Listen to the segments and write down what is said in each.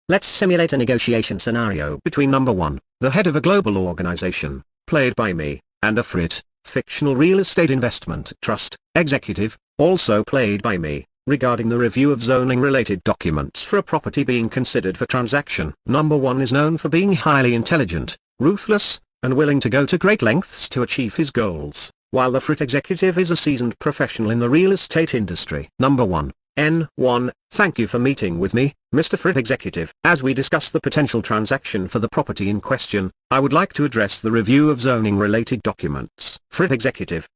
Let's simulate a negotiation scenario between number 1, the head of a global organization, played by me, and a fictional real estate investment trust, executive, also played by me, regarding the review of zoning-related documents for a property being considered for transaction. Number 1 is known for being highly intelligent, ruthless, and willing to go to great lengths to achieve his goals, while the executive is a seasoned professional in the real estate industry. Number 1. N1, thank you for meeting with me, Mr. Executive. As we discuss the potential transaction for the property in question, I would like to address the review of zoning-related documents. Executive,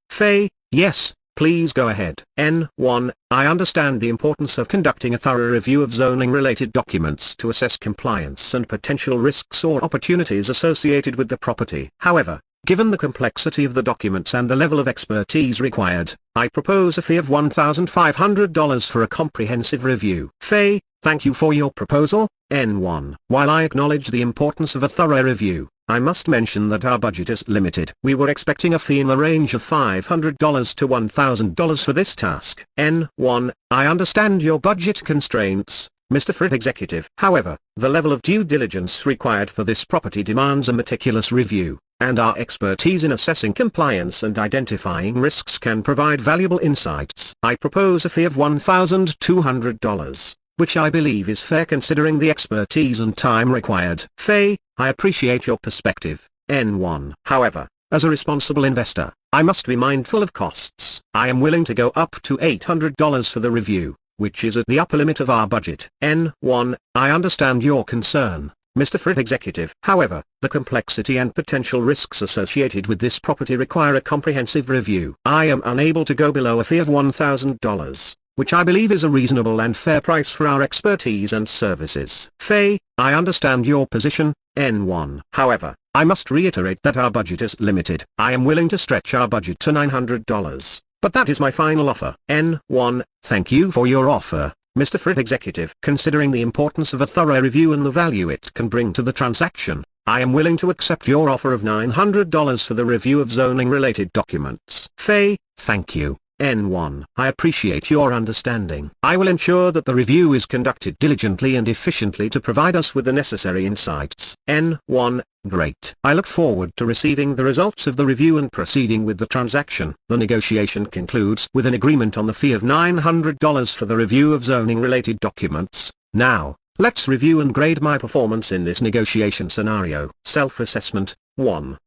yes, please go ahead. N1, I understand the importance of conducting a thorough review of zoning-related documents to assess compliance and potential risks or opportunities associated with the property. However, given the complexity of the documents and the level of expertise required, I propose a fee of $1,500 for a comprehensive review. Thank you for your proposal, N1. While I acknowledge the importance of a thorough review, I must mention that our budget is limited. We were expecting a fee in the range of $500 to $1,000 for this task. N1, I understand your budget constraints, Mr. Executive. However, the level of due diligence required for this property demands a meticulous review, and our expertise in assessing compliance and identifying risks can provide valuable insights. I propose a fee of $1,200, which I believe is fair considering the expertise and time required. I appreciate your perspective, N1. However, as a responsible investor, I must be mindful of costs. I am willing to go up to $800 for the review, which is at the upper limit of our budget. N1, I understand your concern, Mr. Executive. However, the complexity and potential risks associated with this property require a comprehensive review. I am unable to go below a fee of $1,000, which I believe is a reasonable and fair price for our expertise and services. I understand your position, N1. However, I must reiterate that our budget is limited. I am willing to stretch our budget to $900, but that is my final offer. N1, thank you for your offer, Mr. Executive. Considering the importance of a thorough review and the value it can bring to the transaction, I am willing to accept your offer of $900 for the review of zoning-related documents. Thank you, N1. I appreciate your understanding. I will ensure that the review is conducted diligently and efficiently to provide us with the necessary insights. N1, great. I look forward to receiving the results of the review and proceeding with the transaction. The negotiation concludes with an agreement on the fee of $900 for the review of zoning-related documents. Now, let's review and grade my performance in this negotiation scenario. Self-assessment. 1.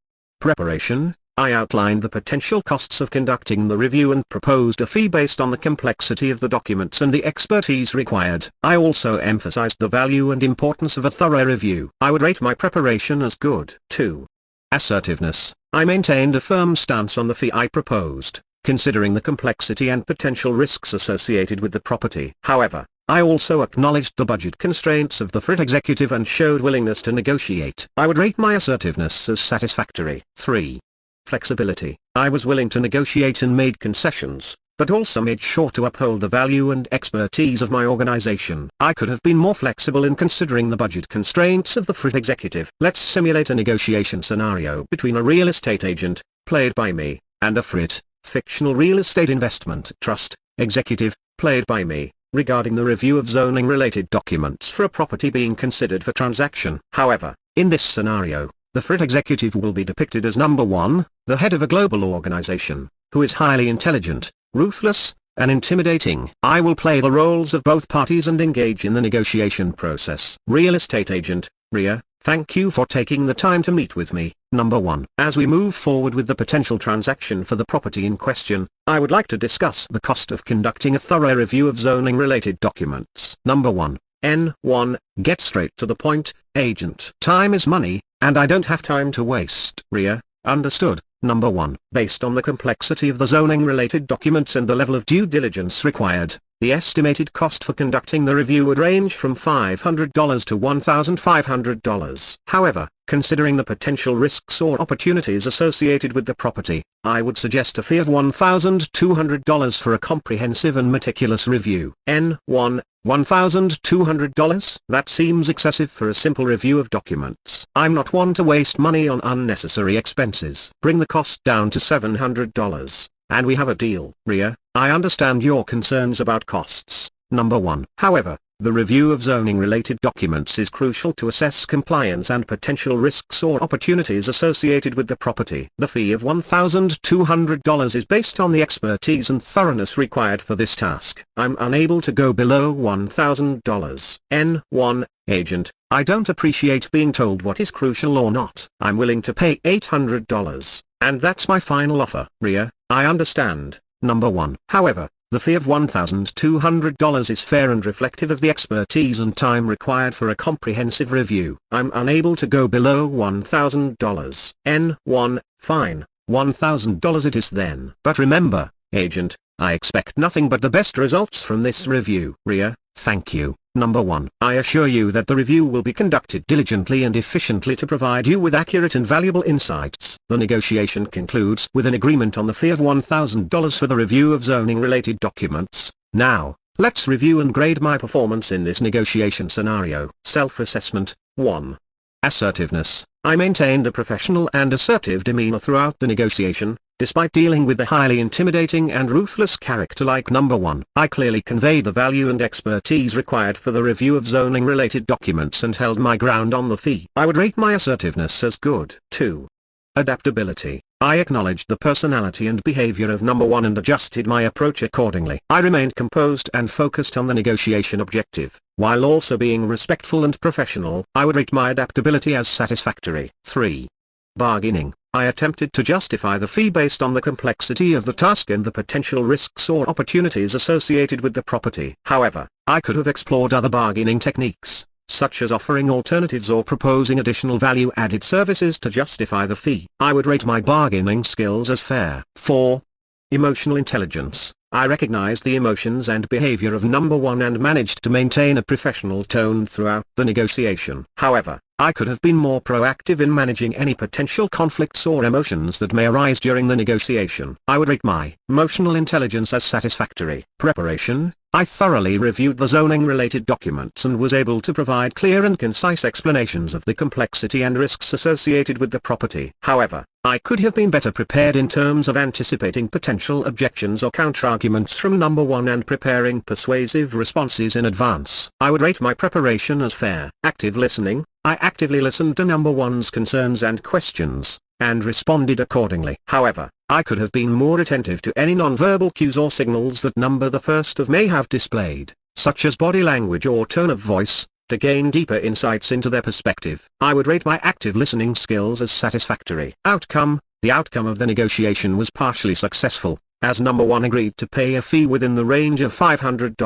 Preparation. I outlined the potential costs of conducting the review and proposed a fee based on the complexity of the documents and the expertise required. I also emphasized the value and importance of a thorough review. I would rate my preparation as good. 2. Assertiveness. I maintained a firm stance on the fee I proposed, considering the complexity and potential risks associated with the property. However, I also acknowledged the budget constraints of the executive and showed willingness to negotiate. I would rate my assertiveness as satisfactory. 3. Flexibility. I was willing to negotiate and made concessions, but also made sure to uphold the value and expertise of my organization. I could have been more flexible in considering the budget constraints of the executive. Let's simulate a negotiation scenario between a real estate agent, played by me, and a fictional real estate investment trust, executive, played by me, regarding the review of zoning-related documents for a property being considered for transaction. However, in this scenario, the executive will be depicted as number 1, the head of a global organization, who is highly intelligent, ruthless, and intimidating. I will play the roles of both parties and engage in the negotiation process. Real estate agent, Ria, thank you for taking the time to meet with me, number 1. As we move forward with the potential transaction for the property in question, I would like to discuss the cost of conducting a thorough review of zoning-related documents. Number 1. N1, get straight to the point, agent. Time is money, and I don't have time to waste. Ria, understood. Number 1. Based on the complexity of the zoning-related documents and the level of due diligence required, the estimated cost for conducting the review would range from $500 to $1,500. However, considering the potential risks or opportunities associated with the property, I would suggest a fee of $1,200 for a comprehensive and meticulous review. N1, $1,200? That seems excessive for a simple review of documents. I'm not one to waste money on unnecessary expenses. Bring the cost down to $700. And we have a deal. Ria, I understand your concerns about costs, number 1. However, The review of zoning-related documents is crucial to assess compliance and potential risks or opportunities associated with the property. The fee of $1,200 is based on the expertise and thoroughness required for this task. I'm unable to go below $1,000. N1. Agent, I don't appreciate being told what is crucial or not. I'm willing to pay $800. And that's my final offer. Ria, I understand. Number 1. However, the fee of $1,200 is fair and reflective of the expertise and time required for a comprehensive review. I'm unable to go below $1,000. N1, fine, $1,000 it is then. But remember, agent, I expect nothing but the best results from this review. Ria, thank you. Number 1. I assure you that the review will be conducted diligently and efficiently to provide you with accurate and valuable insights. The negotiation concludes with an agreement on the fee of $1,000 for the review of zoning-related documents. Now, let's review and grade my performance in this negotiation scenario. Self-assessment. 1. Assertiveness. I maintained a professional and assertive demeanor throughout the negotiation, despite dealing with a highly intimidating and ruthless character like Number 1. I clearly conveyed the value and expertise required for the review of zoning-related documents and held my ground on the fee. I would rate my assertiveness as good. 2. Adaptability. I acknowledged the personality and behavior of Number 1 and adjusted my approach accordingly. I remained composed and focused on the negotiation objective, while also being respectful and professional. I would rate my adaptability as satisfactory. 3. Bargaining. I attempted to justify the fee based on the complexity of the task and the potential risks or opportunities associated with the property. However, I could have explored other bargaining techniques, such as offering alternatives or proposing additional value-added services to justify the fee. I would rate my bargaining skills as fair. 4. Emotional intelligence. I recognized the emotions and behavior of Number 1 and managed to maintain a professional tone throughout the negotiation. However, I could have been more proactive in managing any potential conflicts or emotions that may arise during the negotiation. I would rate my emotional intelligence as satisfactory. Preparation. I thoroughly reviewed the zoning-related documents and was able to provide clear and concise explanations of the complexity and risks associated with the property. However, I could have been better prepared in terms of anticipating potential objections or counterarguments from Number 1 and preparing persuasive responses in advance. I would rate my preparation as fair. Active listening. I actively listened to Number 1's concerns and questions, and responded accordingly. However, I could have been more attentive to any non-verbal cues or signals that Number 1 may have displayed, such as body language or tone of voice, to gain deeper insights into their perspective. I would rate my active listening skills as satisfactory. Outcome. The outcome of the negotiation was partially successful, as Number 1 agreed to pay a fee within the range of $500,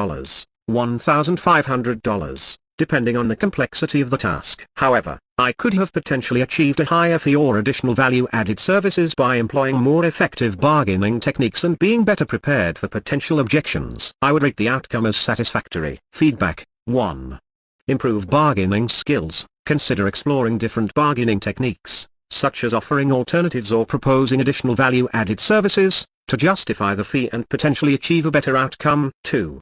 $1,500, depending on the complexity of the task. However, I could have potentially achieved a higher fee or additional value-added services by employing more effective bargaining techniques and being better prepared for potential objections. I would rate the outcome as satisfactory. Feedback. 1. Improve bargaining skills. Consider exploring different bargaining techniques, such as offering alternatives or proposing additional value-added services, to justify the fee and potentially achieve a better outcome. 2.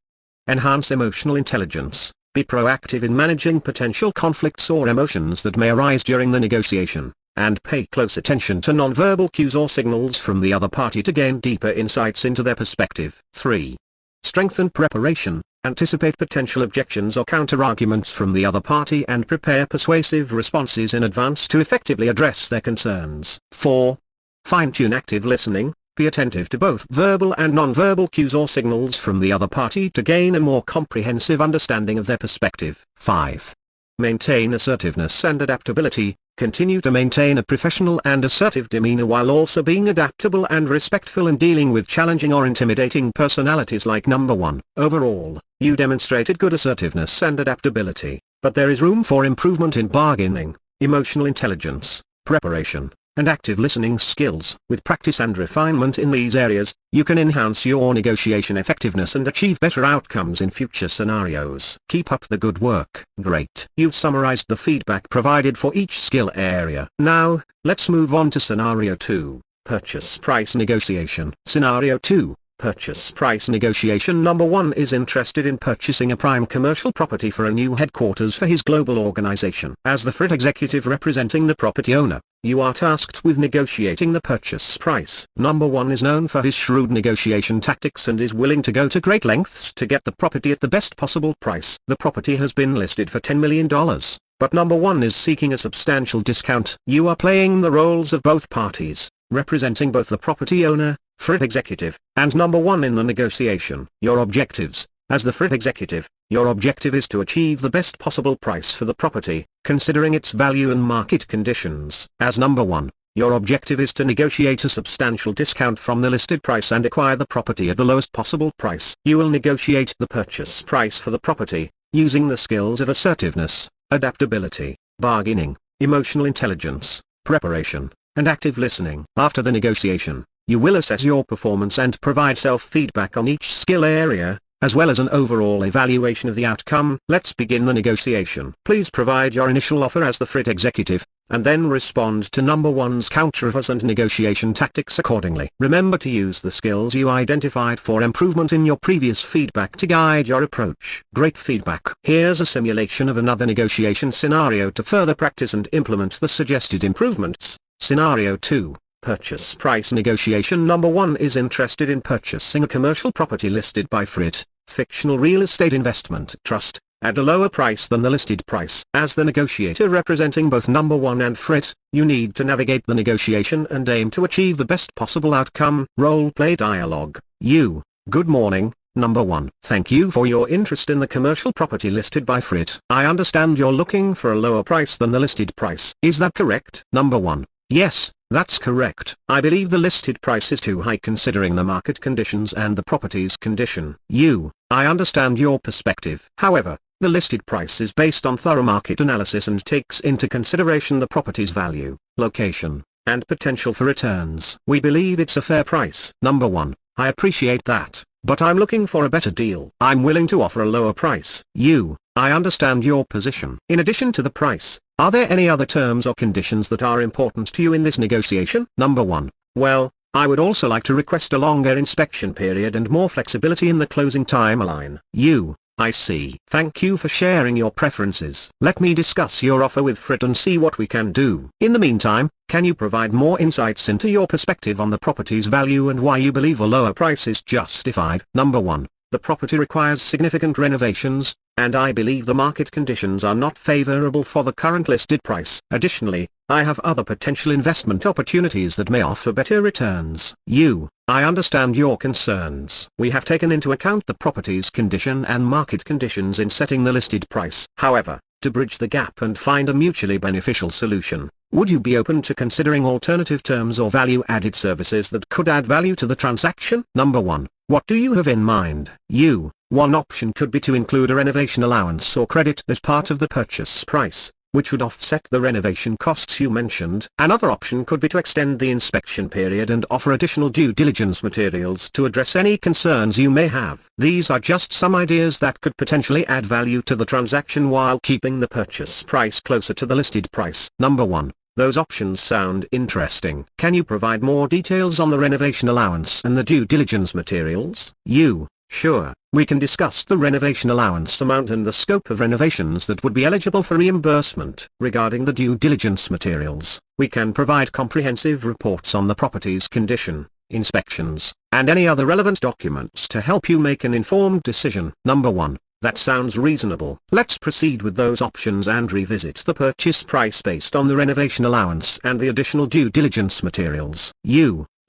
Enhance emotional intelligence. Be proactive in managing potential conflicts or emotions that may arise during the negotiation, and pay close attention to nonverbal cues or signals from the other party to gain deeper insights into their perspective. 3. Strengthen preparation. Anticipate potential objections or counterarguments from the other party and prepare persuasive responses in advance to effectively address their concerns. 4. Fine-tune active listening. Be attentive to both verbal and nonverbal cues or signals from the other party to gain a more comprehensive understanding of their perspective. 5. Maintain assertiveness and adaptability. Continue to maintain a professional and assertive demeanor while also being adaptable and respectful in dealing with challenging or intimidating personalities like Number 1. Overall, you demonstrated good assertiveness and adaptability, but there is room for improvement in bargaining, emotional intelligence, preparation, and active listening skills. With practice and refinement in these areas, you can enhance your negotiation effectiveness and achieve better outcomes in future scenarios. Keep up the good work. Great. You've summarized the feedback provided for each skill area. Now, let's move on to Scenario 2, Purchase Price Negotiation. Scenario 2. Purchase price negotiation. Number 1 is interested in purchasing a prime commercial property for a new headquarters for his global organization. As the FRIT executive representing the property owner, you are tasked with negotiating the purchase price. Number 1 is known for his shrewd negotiation tactics and is willing to go to great lengths to get the property at the best possible price. The property has been listed for $10 million. But number 1 is seeking a substantial discount. You are playing the roles of both parties, representing both the property owner, FRIT executive, and number 1 in the negotiation. Your objectives. As the FRIT executive, your objective is to achieve the best possible price for the property, considering its value and market conditions. As number 1, your objective is to negotiate a substantial discount from the listed price and acquire the property at the lowest possible price. You will negotiate the purchase price for the property, using the skills of assertiveness, adaptability, bargaining, emotional intelligence, preparation, and active listening. After the negotiation, you will assess your performance and provide self-feedback on each skill area, as well as an overall evaluation of the outcome. Let's begin the negotiation. Please provide your initial offer as the FRIT executive, and then respond to number 1's counteroffers and negotiation tactics accordingly. Remember to use the skills you identified for improvement in your previous feedback to guide your approach. Great feedback. Here's a simulation of another negotiation scenario to further practice and implement the suggested improvements. Scenario 2. Purchase price negotiation. Number 1 is interested in purchasing a commercial property listed by FRIT, fictional real estate investment trust, at a lower price than the listed price. As the negotiator representing both number 1 and FRIT, you need to navigate the negotiation and aim to achieve the best possible outcome. Role play dialogue. You. Good morning, number 1. Thank you for your interest in the commercial property listed by FRIT. I understand you're looking for a lower price than the listed price. Is that correct? Number 1. Yes, that's correct. I believe the listed price is too high considering the market conditions and the property's condition. I understand your perspective. However, the listed price is based on thorough market analysis and takes into consideration the property's value, location, and potential for returns. We believe it's a fair price. Number 1. I appreciate that, but I'm looking for a better deal. I'm willing to offer a lower price. I understand your position. In addition to the price, are there any other terms or conditions that are important to you in this negotiation? Number 1. Well, I would also like to request a longer inspection period and more flexibility in the closing timeline. I see. Thank you for sharing your preferences. Let me discuss your offer with FRIT and see what we can do. In the meantime, can you provide more insights into your perspective on the property's value and why you believe a lower price is justified? Number 1. The property requires significant renovations, and I believe the market conditions are not favorable for the current listed price. Additionally, I have other potential investment opportunities that may offer better returns. I understand your concerns. We have taken into account the property's condition and market conditions in setting the listed price. However, to bridge the gap and find a mutually beneficial solution, would you be open to considering alternative terms or value-added services that could add value to the transaction? Number 1. What do you have in mind? One option could be to include a renovation allowance or credit as part of the purchase price, which would offset the renovation costs you mentioned. Another option could be to extend the inspection period and offer additional due diligence materials to address any concerns you may have. These are just some ideas that could potentially add value to the transaction while keeping the purchase price closer to the listed price. Number 1. Those options sound interesting. Can you provide more details on the renovation allowance and the due diligence materials? Sure. We can discuss the renovation allowance amount and the scope of renovations that would be eligible for reimbursement. Regarding the due diligence materials, we can provide comprehensive reports on the property's condition, inspections, and any other relevant documents to help you make an informed decision. Number 1. That sounds reasonable. Let's proceed with those options and revisit the purchase price based on the renovation allowance and the additional due diligence materials.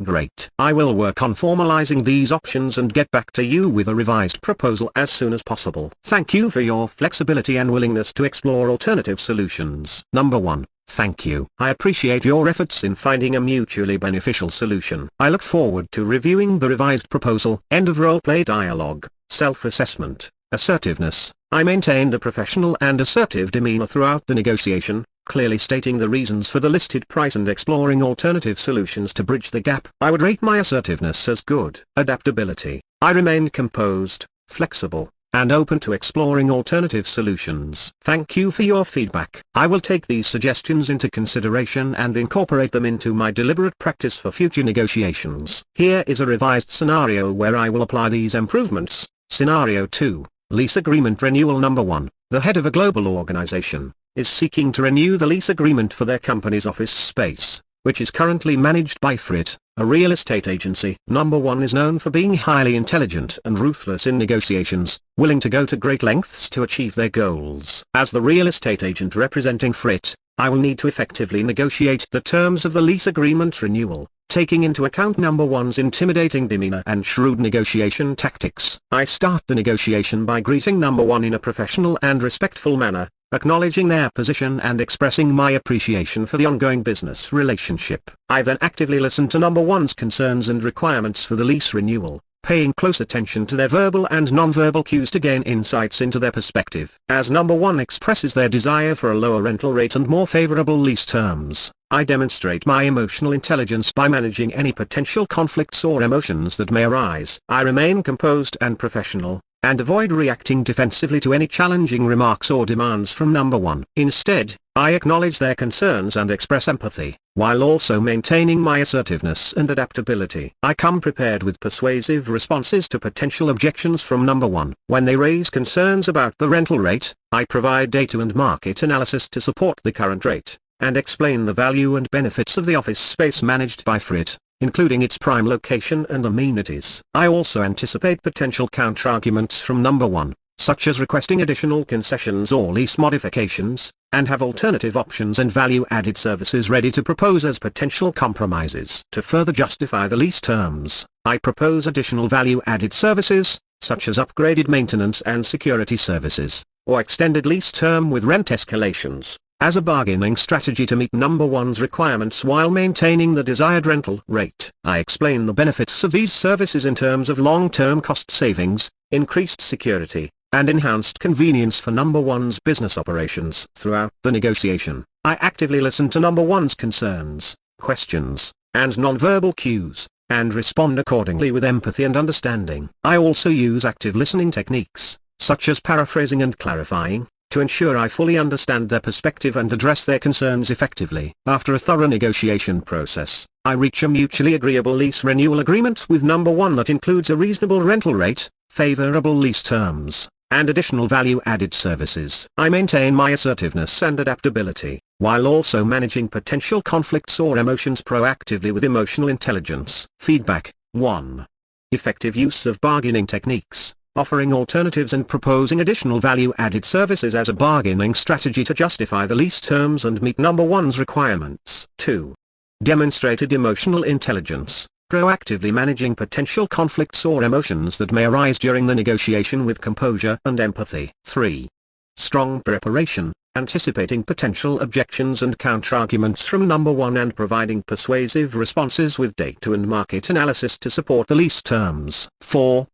Great. I will work on formalizing these options and get back to you with a revised proposal as soon as possible. Thank you for your flexibility and willingness to explore alternative solutions. Number 1. Thank you. I appreciate your efforts in finding a mutually beneficial solution. I look forward to reviewing the revised proposal. End of role-play dialogue. Self-assessment. Assertiveness. I maintained a professional and assertive demeanor throughout the negotiation, clearly stating the reasons for the listed price and exploring alternative solutions to bridge the gap. I would rate my assertiveness as good. Adaptability. I remained composed, flexible, and open to exploring alternative solutions. Thank you for your feedback. I will take these suggestions into consideration and incorporate them into my deliberate practice for future negotiations. Here is a revised scenario where I will apply these improvements. Scenario 2, Lease Agreement Renewal. Number 1, the head of a global organization is seeking to renew the lease agreement for their company's office space, which is currently managed by Frit, a real estate agency. Number 1 is known for being highly intelligent and ruthless in negotiations, willing to go to great lengths to achieve their goals. As the real estate agent representing Frit, I will need to effectively negotiate the terms of the lease agreement renewal, taking into account Number 1's intimidating demeanor and shrewd negotiation tactics. I start the negotiation by greeting Number 1 in a professional and respectful manner, acknowledging their position and expressing my appreciation for the ongoing business relationship. I then actively listen to Number 1's concerns and requirements for the lease renewal, paying close attention to their verbal and non-verbal cues to gain insights into their perspective. As Number 1 expresses their desire for a lower rental rate and more favorable lease terms, I demonstrate my emotional intelligence by managing any potential conflicts or emotions that may arise. I remain composed and professional, and avoid reacting defensively to any challenging remarks or demands from Number 1. Instead, I acknowledge their concerns and express empathy, while also maintaining my assertiveness and adaptability. I come prepared with persuasive responses to potential objections from Number 1. When they raise concerns about the rental rate, I provide data and market analysis to support the current rate, and explain the value and benefits of the office space managed by Frit, including its prime location and amenities. I also anticipate potential counterarguments from Number 1, such as requesting additional concessions or lease modifications, and have alternative options and value-added services ready to propose as potential compromises. To further justify the lease terms, I propose additional value-added services, such as upgraded maintenance and security services, or extended lease term with rent escalations, as a bargaining strategy to meet Number 1's requirements while maintaining the desired rental rate. I explain the benefits of these services in terms of long-term cost savings, increased security, and enhanced convenience for Number 1's business operations. Throughout the negotiation, I actively listen to Number 1's concerns, questions, and non-verbal cues, and respond accordingly with empathy and understanding. I also use active listening techniques, such as paraphrasing and clarifying, to ensure I fully understand their perspective and address their concerns effectively. After a thorough negotiation process, I reach a mutually agreeable lease renewal agreement with Number 1 that includes a reasonable rental rate, favorable lease terms, and additional value-added services. I maintain my assertiveness and adaptability, while also managing potential conflicts or emotions proactively with emotional intelligence. Feedback 1. Effective use of bargaining techniques, offering alternatives and proposing additional value-added services as a bargaining strategy to justify the lease terms and meet Number 1's requirements. 2. Demonstrated emotional intelligence, proactively managing potential conflicts or emotions that may arise during the negotiation with composure and empathy. 3. Strong preparation, anticipating potential objections and counterarguments from Number 1 and providing persuasive responses with data and market analysis to support the lease terms. 4.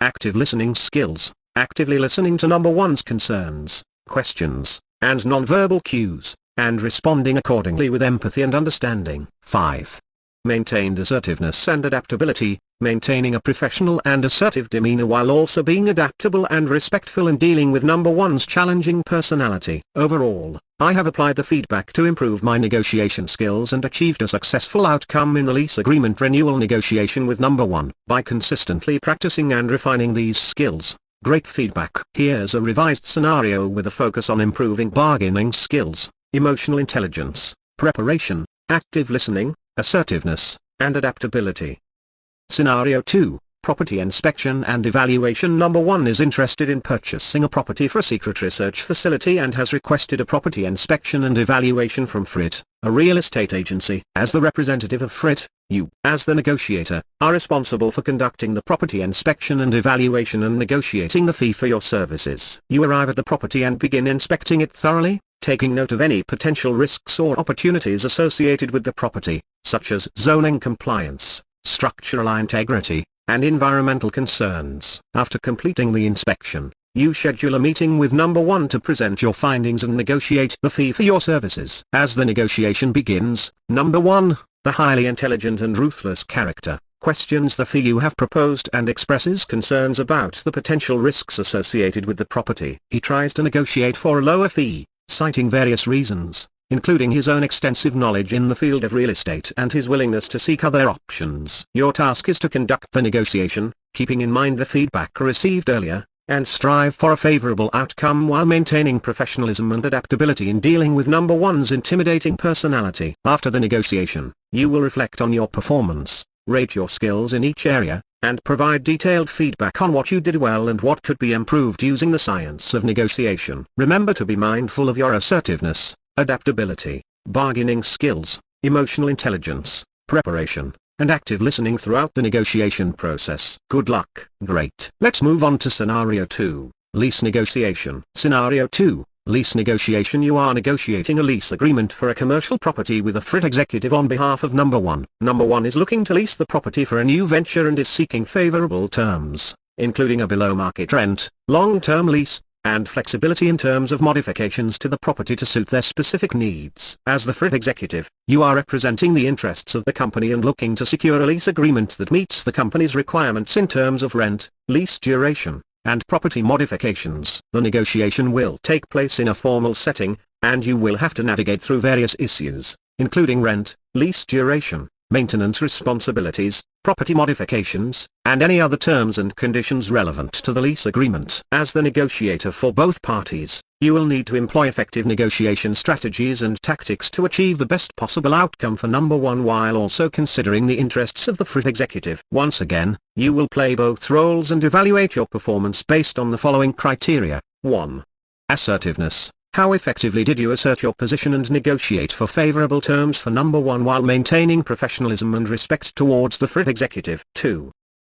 Active listening skills, actively listening to Number 1's concerns, questions, and non-verbal cues, and responding accordingly with empathy and understanding. 5. Maintained assertiveness and adaptability, maintaining a professional and assertive demeanor while also being adaptable and respectful in dealing with Number 1's challenging personality. Overall, I have applied the feedback to improve my negotiation skills and achieved a successful outcome in the lease agreement renewal negotiation with Number 1. By consistently practicing and refining these skills, great feedback. Here's a revised scenario with a focus on improving bargaining skills, emotional intelligence, preparation, active listening, assertiveness, and adaptability. Scenario 2, Property Inspection and Evaluation. Number 1 is interested in purchasing a property for a secret research facility and has requested a property inspection and evaluation from Frit, a real estate agency. As the representative of Frit, you, as the negotiator, are responsible for conducting the property inspection and evaluation and negotiating the fee for your services. You arrive at the property and begin inspecting it thoroughly, taking note of any potential risks or opportunities associated with the property, such as zoning compliance, structural integrity, and environmental concerns. After completing the inspection, you schedule a meeting with Number 1 to present your findings and negotiate the fee for your services. As the negotiation begins, Number 1, the highly intelligent and ruthless character, questions the fee you have proposed and expresses concerns about the potential risks associated with the property. He tries to negotiate for a lower fee, citing various reasons, including his own extensive knowledge in the field of real estate and his willingness to seek other options. Your task is to conduct the negotiation, keeping in mind the feedback received earlier, and strive for a favorable outcome while maintaining professionalism and adaptability in dealing with number one's intimidating personality. After the negotiation, you will reflect on your performance, rate your skills in each area, and provide detailed feedback on what you did well and what could be improved using the science of negotiation. Remember to be mindful of your assertiveness, adaptability, bargaining skills, emotional intelligence, preparation, and active listening throughout the negotiation process. Good luck. Great. Let's move on to Scenario 2, Lease Negotiation. Scenario 2, Lease Negotiation. You are negotiating a lease agreement for a commercial property with a FRIT executive on behalf of number one. Number one is looking to lease the property for a new venture and is seeking favorable terms, including a below-market rent, long-term lease, and flexibility in terms of modifications to the property to suit their specific needs. As the FRIT executive, you are representing the interests of the company and looking to secure a lease agreement that meets the company's requirements in terms of rent, lease duration, and property modifications. The negotiation will take place in a formal setting, and you will have to navigate through various issues, including rent, lease duration, maintenance responsibilities, property modifications, and any other terms and conditions relevant to the lease agreement. As the negotiator for both parties, you will need to employ effective negotiation strategies and tactics to achieve the best possible outcome for number one while also considering the interests of the FRIT executive. Once again, you will play both roles and evaluate your performance based on the following criteria. 1. Assertiveness. How effectively did you assert your position and negotiate for favorable terms for number one while maintaining professionalism and respect towards the FRIT executive? 2.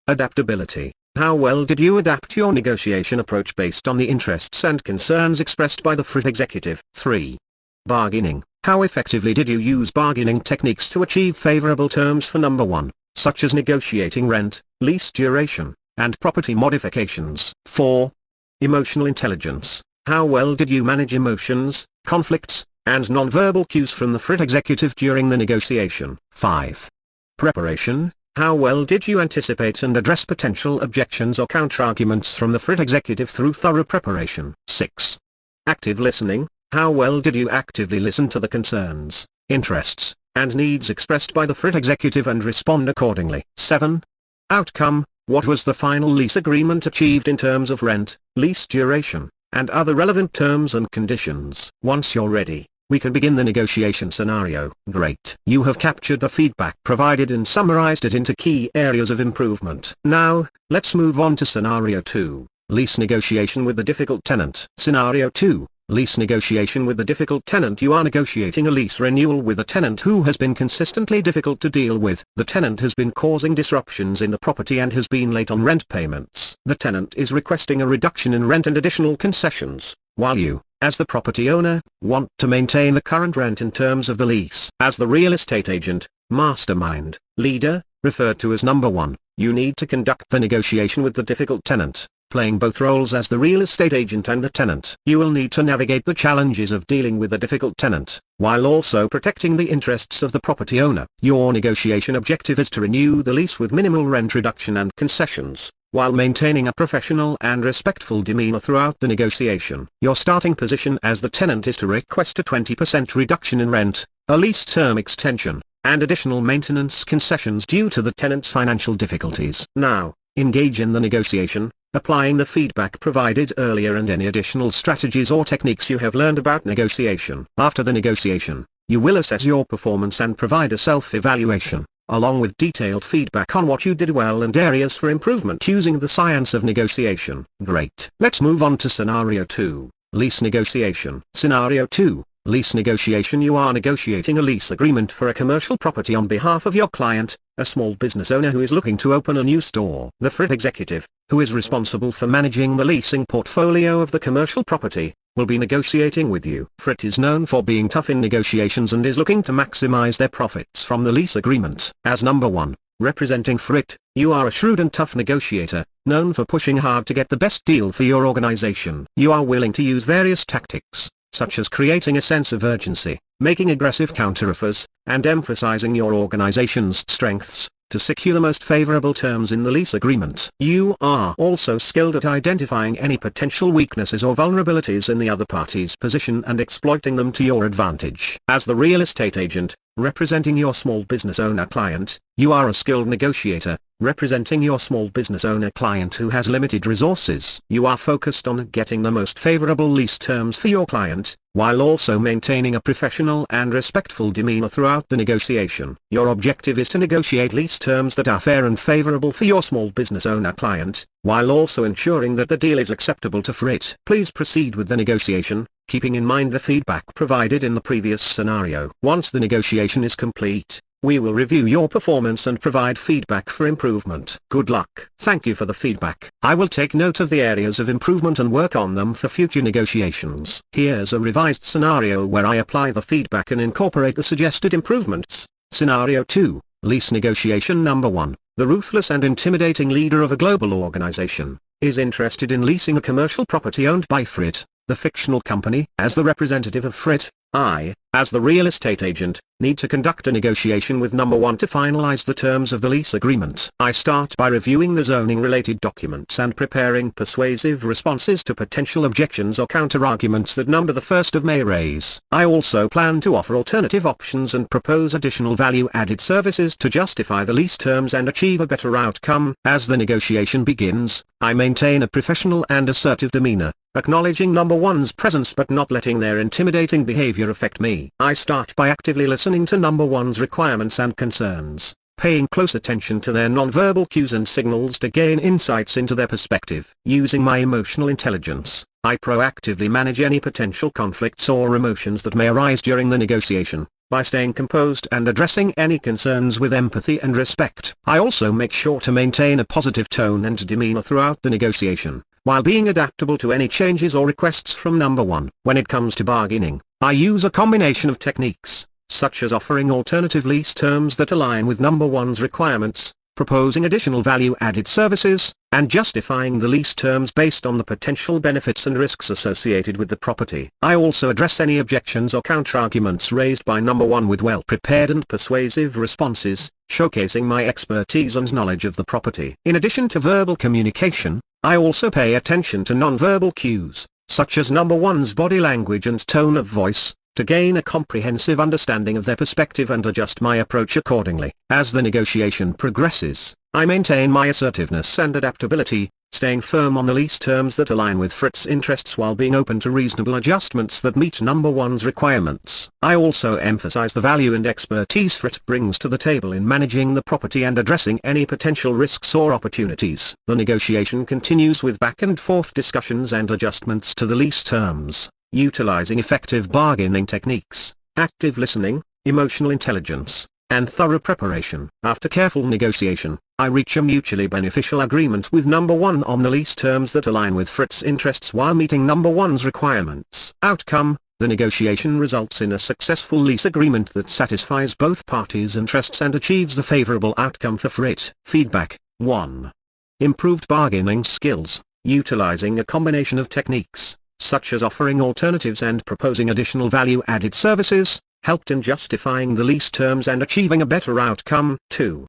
Adaptability. How well did you adapt your negotiation approach based on the interests and concerns expressed by the FRIT executive? 3. Bargaining. How effectively did you use bargaining techniques to achieve favorable terms for number one, such as negotiating rent, lease duration, and property modifications? 4. Emotional intelligence. How well did you manage emotions, conflicts, and nonverbal cues from the FRIT executive during the negotiation? 5. Preparation. How well did you anticipate and address potential objections or counterarguments from the FRIT executive through thorough preparation? 6. Active listening. How well did you actively listen to the concerns, interests, and needs expressed by the FRIT executive and respond accordingly? 7. Outcome. What was the final lease agreement achieved in terms of rent, lease duration, and other relevant terms and conditions? Once you're ready, we can begin the negotiation scenario. Great. You have captured the feedback provided and summarized it into key areas of improvement. Now, let's move on to Scenario 2, Lease Negotiation with the Difficult Tenant. Scenario 2, Lease Negotiation with the Difficult Tenant. You are negotiating a lease renewal with a tenant who has been consistently difficult to deal with. The tenant has been causing disruptions in the property and has been late on rent payments. The tenant is requesting a reduction in rent and additional concessions, while you, as the property owner, want to maintain the current rent in terms of the lease. As the real estate agent, mastermind, leader, referred to as number one, you need to conduct the negotiation with the difficult tenant, playing both roles as the real estate agent and the tenant. You will need to navigate the challenges of dealing with a difficult tenant, while also protecting the interests of the property owner. Your negotiation objective is to renew the lease with minimal rent reduction and concessions, while maintaining a professional and respectful demeanor throughout the negotiation. Your starting position as the tenant is to request a 20% reduction in rent, a lease term extension, and additional maintenance concessions due to the tenant's financial difficulties. Now, engage in the negotiation, applying the feedback provided earlier and any additional strategies or techniques you have learned about negotiation. After the negotiation, you will assess your performance and provide a self-evaluation, along with detailed feedback on what you did well and areas for improvement using the science of negotiation. Great. Let's move on to Scenario 2, Lease Negotiation. Scenario 2, Lease Negotiation. You are negotiating a lease agreement for a commercial property on behalf of your client, a small business owner who is looking to open a new store. The FRIT executive, who is responsible for managing the leasing portfolio of the commercial property, will be negotiating with you. FRIT is known for being tough in negotiations and is looking to maximize their profits from the lease agreement. As number one, representing FRIT, you are a shrewd and tough negotiator, known for pushing hard to get the best deal for your organization. You are willing to use various tactics, such as creating a sense of urgency, making aggressive counteroffers, and emphasizing your organization's strengths, to secure the most favorable terms in the lease agreement. You are also skilled at identifying any potential weaknesses or vulnerabilities in the other party's position and exploiting them to your advantage. As the real estate agent, representing your small business owner client, you are a skilled negotiator, representing your small business owner client who has limited resources. You are focused on getting the most favorable lease terms for your client, while also maintaining a professional and respectful demeanor throughout the negotiation. Your objective is to negotiate lease terms that are fair and favorable for your small business owner client, while also ensuring that the deal is acceptable to FRIT. Please proceed with the negotiation, keeping in mind the feedback provided in the previous scenario. Once the negotiation is complete, we will review your performance and provide feedback for improvement. Good luck. Thank you for the feedback. I will take note of the areas of improvement and work on them for future negotiations. Here's a revised scenario where I apply the feedback and incorporate the suggested improvements. Scenario 2, Lease Negotiation Number 1. The ruthless and intimidating leader of a global organization is interested in leasing a commercial property owned by FRIT, the fictional company. As the representative of FRIT, I, as the real estate agent, need to conduct a negotiation with number 1 to finalize the terms of the lease agreement. I start by reviewing the zoning-related documents and preparing persuasive responses to potential objections or counter-arguments that number the 1st of May raise. I also plan to offer alternative options and propose additional value-added services to justify the lease terms and achieve a better outcome. As the negotiation begins, I maintain a professional and assertive demeanor, acknowledging number 1's presence but not letting their intimidating behavior affect me. I start by actively listening to number 1's requirements and concerns, paying close attention to their nonverbal cues and signals to gain insights into their perspective. Using my emotional intelligence, I proactively manage any potential conflicts or emotions that may arise during the negotiation, by staying composed and addressing any concerns with empathy and respect. I also make sure to maintain a positive tone and demeanor throughout the negotiation, while being adaptable to any changes or requests from number 1. When it comes to bargaining, I use a combination of techniques, such as offering alternative lease terms that align with number 1's requirements, proposing additional value-added services, and justifying the lease terms based on the potential benefits and risks associated with the property. I also address any objections or counter-arguments raised by number 1 with well-prepared and persuasive responses, showcasing my expertise and knowledge of the property. In addition to verbal communication, I also pay attention to non-verbal cues, such as number 1's body language and tone of voice, to gain a comprehensive understanding of their perspective and adjust my approach accordingly. As the negotiation progresses, I maintain my assertiveness and adaptability, staying firm on the lease terms that align with FRIT's interests while being open to reasonable adjustments that meet number 1's requirements. I also emphasize the value and expertise FRIT brings to the table in managing the property and addressing any potential risks or opportunities. The negotiation continues with back and forth discussions and adjustments to the lease terms, utilizing effective bargaining techniques, active listening, emotional intelligence, and thorough preparation. After careful negotiation, I reach a mutually beneficial agreement with number 1 on the lease terms that align with FRIT's interests while meeting number 1's requirements. Outcome: the negotiation results in a successful lease agreement that satisfies both parties' interests and achieves a favorable outcome for FRIT. Feedback: 1. Improved bargaining skills, utilizing a combination of techniques, such as offering alternatives and proposing additional value-added services, helped in justifying the lease terms and achieving a better outcome. 2.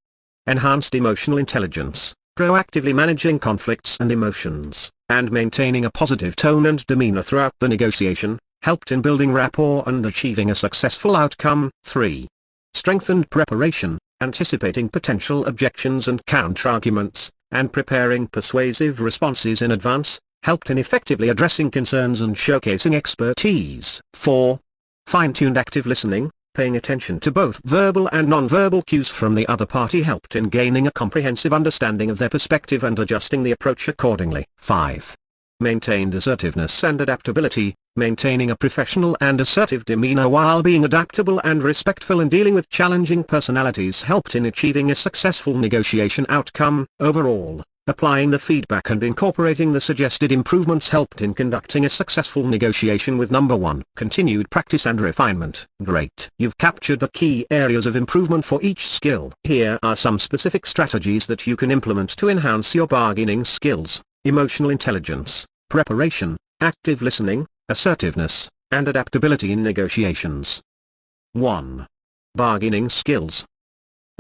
Enhanced emotional intelligence, proactively managing conflicts and emotions, and maintaining a positive tone and demeanor throughout the negotiation, helped in building rapport and achieving a successful outcome. 3. Strengthened preparation, anticipating potential objections and counter-arguments, and preparing persuasive responses in advance, helped in effectively addressing concerns and showcasing expertise. 4. Fine-tuned active listening, paying attention to both verbal and non-verbal cues from the other party helped in gaining a comprehensive understanding of their perspective and adjusting the approach accordingly. 5. Maintained assertiveness and adaptability, maintaining a professional and assertive demeanor while being adaptable and respectful in dealing with challenging personalities helped in achieving a successful negotiation outcome. Overall, applying the feedback and incorporating the suggested improvements helped in conducting a successful negotiation with number 1. Continued practice and refinement. Great. You've captured the key areas of improvement for each skill. Here are some specific strategies that you can implement to enhance your bargaining skills: emotional intelligence, preparation, active listening, assertiveness, and adaptability in negotiations. 1. Bargaining skills.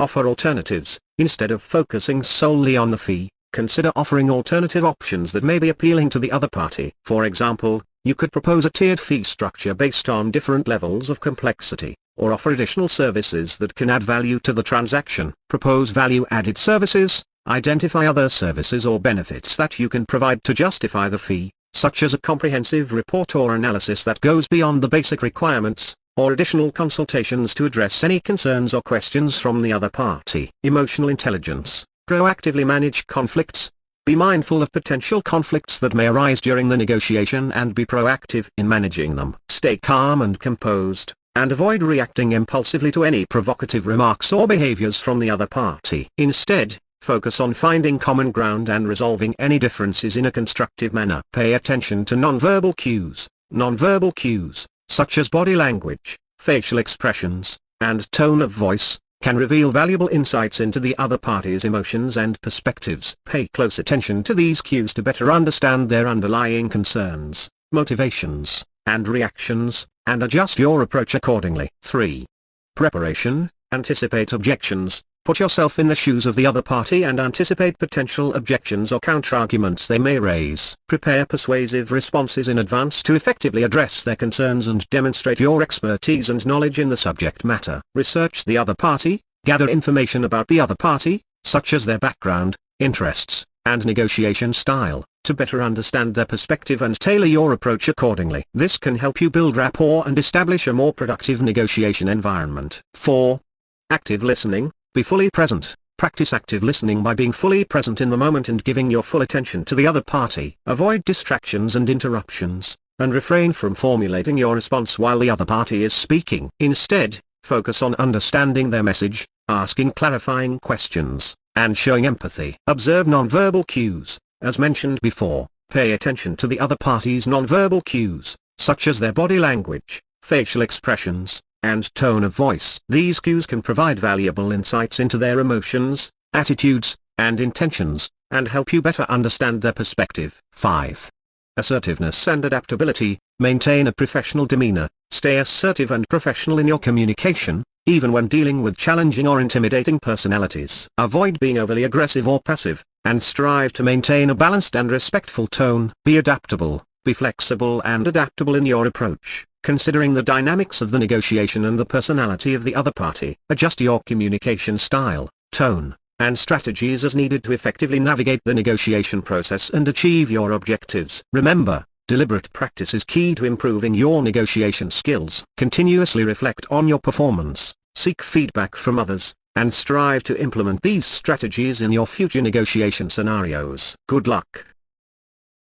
offer alternatives. Instead of focusing solely on the fee, consider offering alternative options that may be appealing to the other party. For example, you could propose a tiered fee structure based on different levels of complexity, or offer additional services that can add value to the transaction. Propose value-added services. Identify other services or benefits that you can provide to justify the fee, such as a comprehensive report or analysis that goes beyond the basic requirements, or additional consultations to address any concerns or questions from the other party. Emotional intelligence. Proactively manage conflicts. Be mindful of potential conflicts that may arise during the negotiation and be proactive in managing them. Stay calm and composed, and avoid reacting impulsively to any provocative remarks or behaviors from the other party. Instead, focus on finding common ground and resolving any differences in a constructive manner. Pay attention to nonverbal cues. Nonverbal cues, such as body language, facial expressions, and tone of voice, can reveal valuable insights into the other party's emotions and perspectives. Pay close attention to these cues to better understand their underlying concerns, motivations, and reactions, and adjust your approach accordingly. 3. Preparation. Anticipate objections. Put yourself in the shoes of the other party and anticipate potential objections or counterarguments they may raise. Prepare persuasive responses in advance to effectively address their concerns and demonstrate your expertise and knowledge in the subject matter. Research the other party. Gather information about the other party, such as their background, interests, and negotiation style, to better understand their perspective and tailor your approach accordingly. This can help you build rapport and establish a more productive negotiation environment. 4. Active listening. Be fully present. Practice active listening by being fully present in the moment and giving your full attention to the other party. Avoid distractions and interruptions, and refrain from formulating your response while the other party is speaking. Instead, focus on understanding their message, asking clarifying questions, and showing empathy. Observe nonverbal cues. As mentioned before, pay attention to the other party's nonverbal cues, such as their body language, facial expressions, and tone of voice. These cues can provide valuable insights into their emotions, attitudes, and intentions, and help you better understand their perspective. 5. Assertiveness and adaptability. Maintain a professional demeanor. Stay assertive and professional in your communication, even when dealing with challenging or intimidating personalities. Avoid being overly aggressive or passive, and strive to maintain a balanced and respectful tone. Be adaptable. Be flexible and adaptable in your approach, considering the dynamics of the negotiation and the personality of the other party. Adjust your communication style, tone, and strategies as needed to effectively navigate the negotiation process and achieve your objectives. Remember, deliberate practice is key to improving your negotiation skills. Continuously reflect on your performance, seek feedback from others, and strive to implement these strategies in your future negotiation scenarios. Good luck.